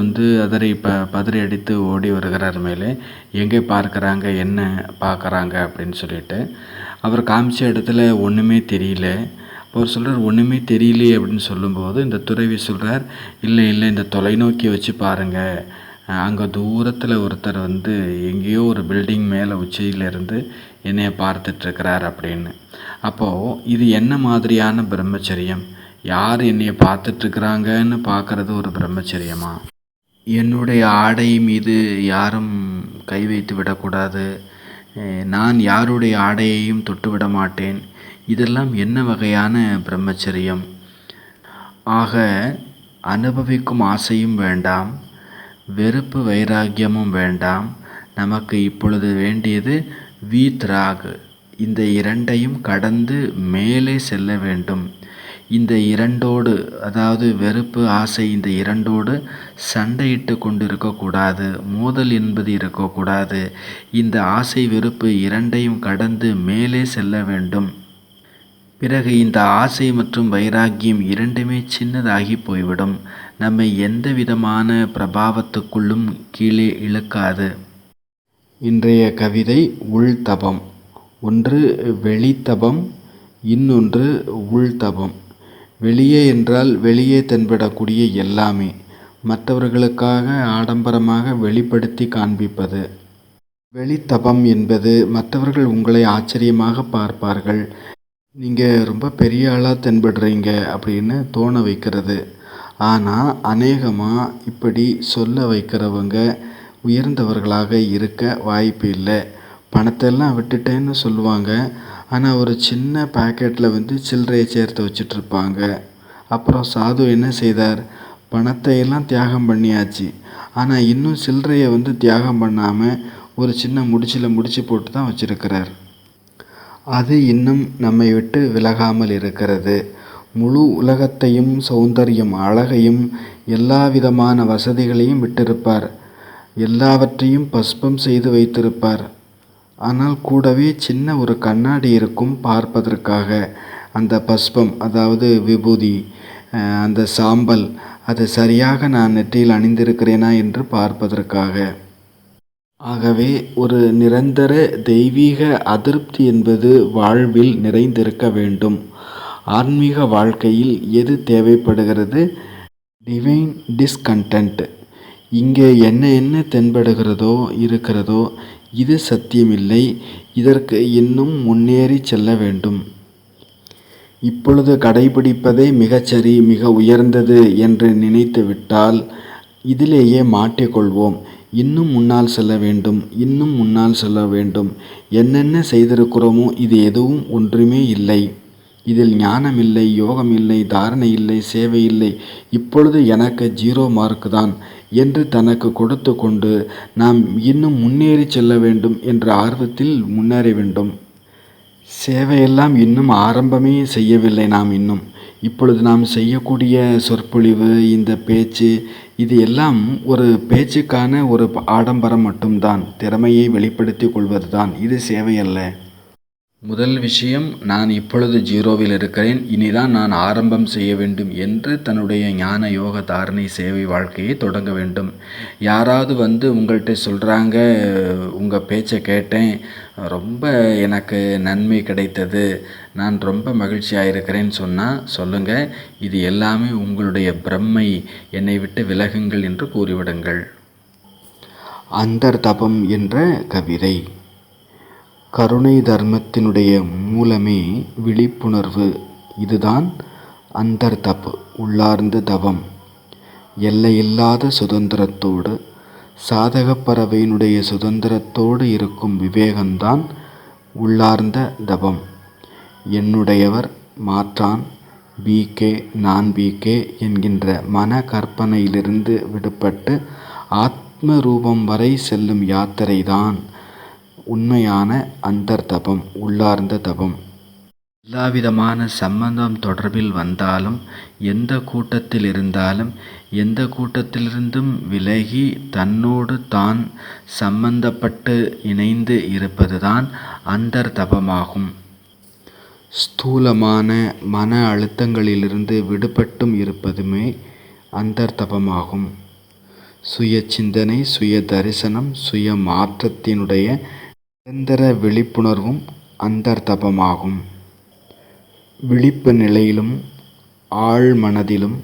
பதறி அடித்து ஓடி வருகிறார் மேலே. எங்கே பார்க்குறாங்க, என்ன பார்க்குறாங்க அப்படின்னு சொல்லிட்டு. அவர் காமிச்ச இடத்துல ஒன்றுமே தெரியல. அவர் சொல்கிறார் ஒன்றுமே தெரியலையே அப்படின்னு சொல்லும்போது இந்த துறவி சொல்கிறார், இல்லை இந்த தொலைநோக்கி வச்சு பாருங்கள், அங்கே தூரத்தில் ஒருத்தர் எங்கேயோ ஒரு பில்டிங் மேலே உச்சியிலிருந்து என்னைய பார்த்துட்ருக்கிறார் அப்படின்னு. அப்போது இது என்ன மாதிரியான பிரம்மச்சரியம்? யார் என்னைய பார்த்துட்ருக்குறாங்கன்னு பார்க்குறது ஒரு பிரம்மச்சரியமா? என்னுடைய ஆடை மீது யாரும் கை வைத்து விடக்கூடாது, நான் யாருடைய ஆடையையும் தொட்டுவிட மாட்டேன். இதெல்லாம் என்ன வகையான பிரம்மச்சரியம்? ஆக அனுபவிக்கும் ஆசையும் வேண்டாம், வெறுப்பு வைராக்கியமும் வேண்டாம். நமக்கு இப்பொழுது வேண்டியது வீத்ராக். இந்த இரண்டையும் கடந்து மேலே செல்ல வேண்டும். இந்த இரண்டோடு, அதாவது வெறுப்பு ஆசை, இந்த இரண்டோடு சண்டையிட்டு கொண்டு இருக்கக்கூடாது, மோதல் என்பது இருக்கக்கூடாது. இந்த ஆசை வெறுப்பு இரண்டையும் கடந்து மேலே செல்ல வேண்டும். பிறகு இந்த ஆசை மற்றும் வைராக்கியம் இரண்டுமே சின்னதாகி போய்விடும். நம்மை எந்த விதமான பிரபாவத்துக்குள்ளும் கீழே இழுக்காது. இன்றைய கவிதை உள்தபம். ஒன்று வெளித்தபம், இன்னொன்று உள்தபம். வெளியே என்றால் வெளியே தென்படக்கூடிய எல்லாமே, மற்றவர்களுக்காக ஆடம்பரமாக வெளிப்படுத்தி காண்பிப்பது. வெளித்தபம் என்பது மற்றவர்கள் உங்களை ஆச்சரியமாக பார்ப்பார்கள். நீங்கள் ரொம்ப பெரிய ஆளாக தென்படுறீங்க அப்படின்னு தோண வைக்கிறது. ஆனால் அநேகமாக இப்படி சொல்ல வைக்கிறவங்க உயர்ந்தவர்களாக இருக்க வாய்ப்பு இல்லை. பணத்தெல்லாம் விட்டுட்டேன்னு சொல்லுவாங்க. ஆனால் ஒரு சின்ன பாக்கெட்டில் சில்லறையை சேர்த்து வச்சிட்ருப்பாங்க. அப்புறம் சாது என்ன செய்தார்? பணத்தை எல்லாம் தியாகம் பண்ணியாச்சு. ஆனால் இன்னும் சில்லறையை தியாகம் பண்ணாமல் ஒரு சின்ன முடிச்சில் முடிச்சு போட்டு தான் வச்சிருக்கிறார். அது இன்னும் நம்மை விட்டு விலகாமல் இருக்கிறது. முழு உலகத்தையும், சௌந்தரியம், அழகையும், எல்லா விதமான வசதிகளையும் விட்டிருப்பார். எல்லாவற்றையும் பஸ்பம் செய்து வைத்திருப்பார். ஆனால் கூடவே சின்ன ஒரு கண்ணாடி இருக்கும் பார்ப்பதற்காக. அந்த பஸ்பம், அதாவது விபூதி, அந்த சாம்பல், அது சரியாக நான் நெற்றியில் அணிந்திருக்கிறேனா என்று பார்ப்பதற்காக. ஆகவே ஒரு நிரந்தர தெய்வீக அதிருப்தி என்பது வாழ்வில் நிறைந்திருக்க வேண்டும். ஆன்மீக வாழ்க்கையில் எது தேவைப்படுகிறது? Divine discontent. இங்கே என்ன என்ன தென்படுகிறதோ இருக்கிறதோ இது சத்தியமில்லை. இதற்கு இன்னும் முன்னேறி செல்ல வேண்டும். இப்பொழுது கடைபிடிப்பதே மிகச்சரி, மிக உயர்ந்தது என்று நினைத்து விட்டால் இதிலேயே மாட்டிக்கொள்வோம். இன்னும் முன்னால் செல்ல வேண்டும், இன்னும் முன்னால் செல்ல வேண்டும். என்னென்ன செய்திருக்கிறோமோ இது எதுவும் ஒன்றுமே இல்லை. இதில் ஞானம் இல்லை, யோகம் இல்லை, தாரணை இல்லை, சேவை இல்லை. இப்பொழுது எனக்கு 0 மார்க் தான் என்று தனக்கு கொடுத்து கொண்டு நாம் இன்னும் முன்னேறி செல்ல வேண்டும் என்ற ஆர்வத்தில் முன்னேற வேண்டும். சேவையெல்லாம் இன்னும் ஆரம்பமே செய்யவில்லை. இப்பொழுது நாம் செய்யக்கூடிய சொற்பொழிவு, இந்த பேச்சு, இது எல்லாம் ஒரு பேச்சுக்கான ஒரு ஆடம்பரம் மட்டும்தான். திறமையை வெளிப்படுத்தி கொள்வதுதான். இது சேவையல்ல. முதல் விஷயம், நான் இப்பொழுது 0வில் இருக்கிறேன், இனிதான் நான் ஆரம்பம் செய்ய வேண்டும் என்று தன்னுடைய ஞான யோக தாரணை சேவை வாழ்க்கையை தொடங்க வேண்டும். யாராவது உங்கள்கிட்ட சொல்கிறாங்க, உங்கள் பேச்சை கேட்டேன், ரொம்ப எனக்கு நன்மை கிடைத்தது, நான் ரொம்ப மகிழ்ச்சியாக இருக்கிறேன்னு சொன்னால் சொல்லுங்கள், இது எல்லாமே உங்களுடைய பிரம்மை, என்னை விட்டு விலகுங்கள் என்று கூறிவிடுங்கள். அந்தர்தபம் என்ற கவிதை. கருணை தர்மத்தினுடைய மூலமே விழிப்புணர்வு. இதுதான் அந்தர்தப், உள்ளார்ந்த தவம். எல்லையில்லாத சுதந்திரத்தோடு, சாதகப் பறவையினுடைய சுதந்திரத்தோடு இருக்கும் விவேகம்தான் உள்ளார்ந்த தவம். என்னுடையவர், மாற்றான், பிகே, நான் பிகே என்கின்ற மன கற்பனையிலிருந்து விடுபட்டு ஆத்ம ரூபம் வரை செல்லும் யாத்திரைதான் உண்மையான அந்தர்தபம், உள்ளார்ந்த தபம். எல்லாவிதமான சம்பந்தம் தொடர்பில் வந்தாலும், எந்த கூட்டத்தில் இருந்தாலும், எந்த கூட்டத்திலிருந்தும் விலகி தன்னோடு தான் சம்பந்தப்பட்டு இணைந்து இருப்பதுதான் அந்தர்தபமாகும். ஸ்தூலமான மன அழுத்தங்களிலிருந்து விடுபட்டும் இருப்பதுமே அந்தர்தபமாகும். சுய சிந்தனை, சுய தரிசனம், சுய மாற்றத்தினுடைய நிரந்தர விழிப்புணர்வும் அந்தர்தபமாகும். விழிப்பு நிலையிலும் ஆழ்மனதிலும்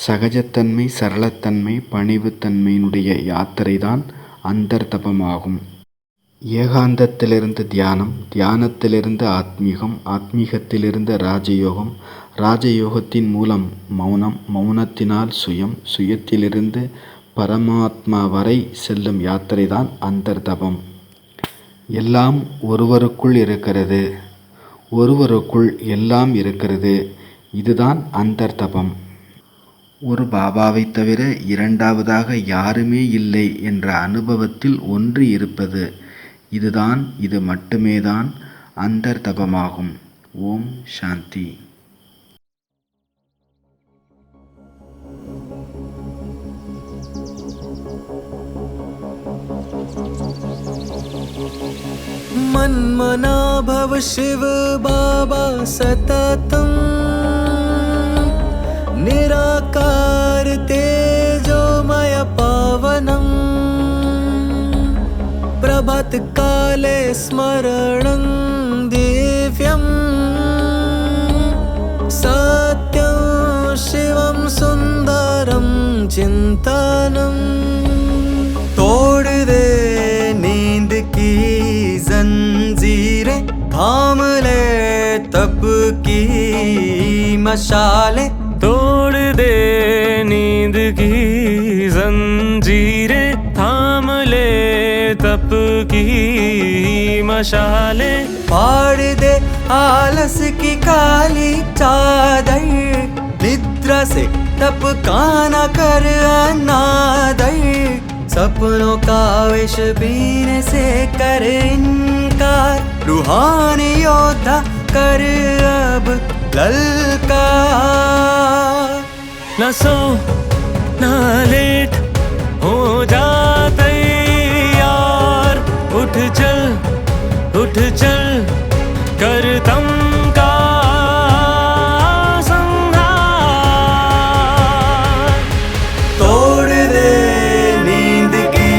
சகஜத்தன்மை, சரளத்தன்மை, பணிவுத்தன்மையினுடைய யாத்திரைதான் அந்தர்தபமாகும். ஏகாந்தத்திலிருந்து தியானம், தியானத்திலிருந்து ஆத்மீகம், ஆத்மீகத்திலிருந்து ராஜயோகம், ராஜயோகத்தின் மூலம் மௌனம், மௌனத்தினால் சுயம், சுயத்திலிருந்து பரமாத்மா வரை செல்லும் யாத்திரைதான் அந்தர்தபம். எல்லாம் ஒருவருக்குள் இருக்கிறது, ஒருவருக்குள் எல்லாம் இருக்கிறது. இதுதான் அந்தர்தபம். ஒரு பாபாவை தவிர இரண்டாவதாக யாருமே இல்லை என்ற அனுபவத்தில் ஒன்றி இருப்பது. இது மட்டுமேதான் அந்தர்தபமாகும். ஓம் சாந்தி. मन्मना भव शिव बाबा सततं, निराकार तेजोमय पावनं, प्रभात काले स्मरणं दिव्यं, सत्यं शिवं सुन्दरं चिन्तनं, तोड़ दे नींद की जंजीरें, थाम ले तप मशाले, तोड़ दे नींद की जंजीरें, थाम ले तप की मशाले, फाड़ दे आलस की काली चादर, निद्रा से टपका न कर अनादर, सपनों का विष पीने से कर इनकार, रूहानी योद्धा कर अब ललकार। न सो न लेट, हो जा तैयार, उठ चल कर तम का संहार। तोड़ दे नींद की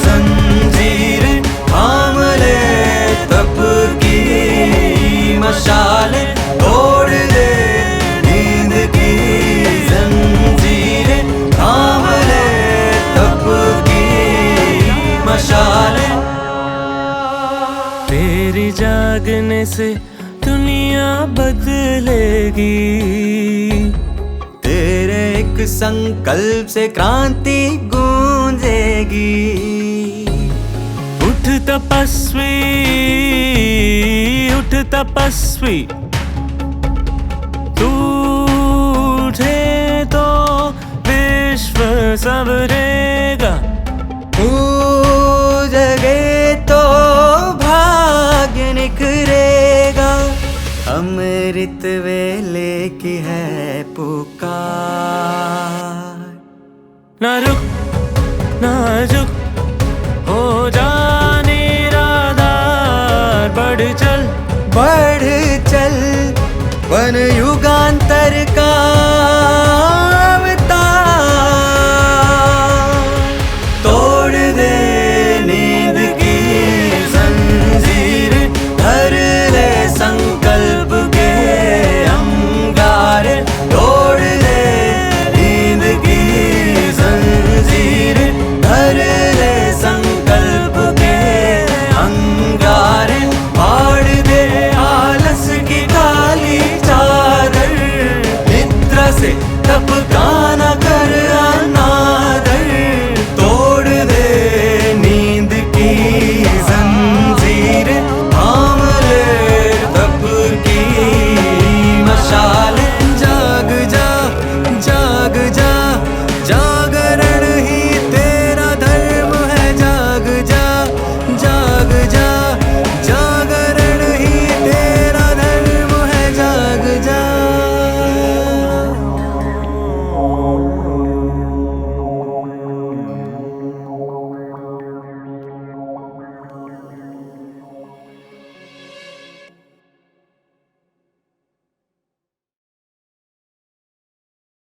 जंजीरें, थाम ले तप की मशाले, तोड़ दे नींद की जंजीरें, थाम ले तप की मशाले। तेरी जागने से दुनिया बदलेगी, तेरे एक संकल्प से क्रांति गूंजेगी। उठ तपस्वी, तू उठे तो विश्व संवरेगा, तू जगे तो भाग्य निखरेगा। अमृत वेले की है पुकार, ना रुक ना झुक, हो जा निराधार, बढ़ चल वन युगांतर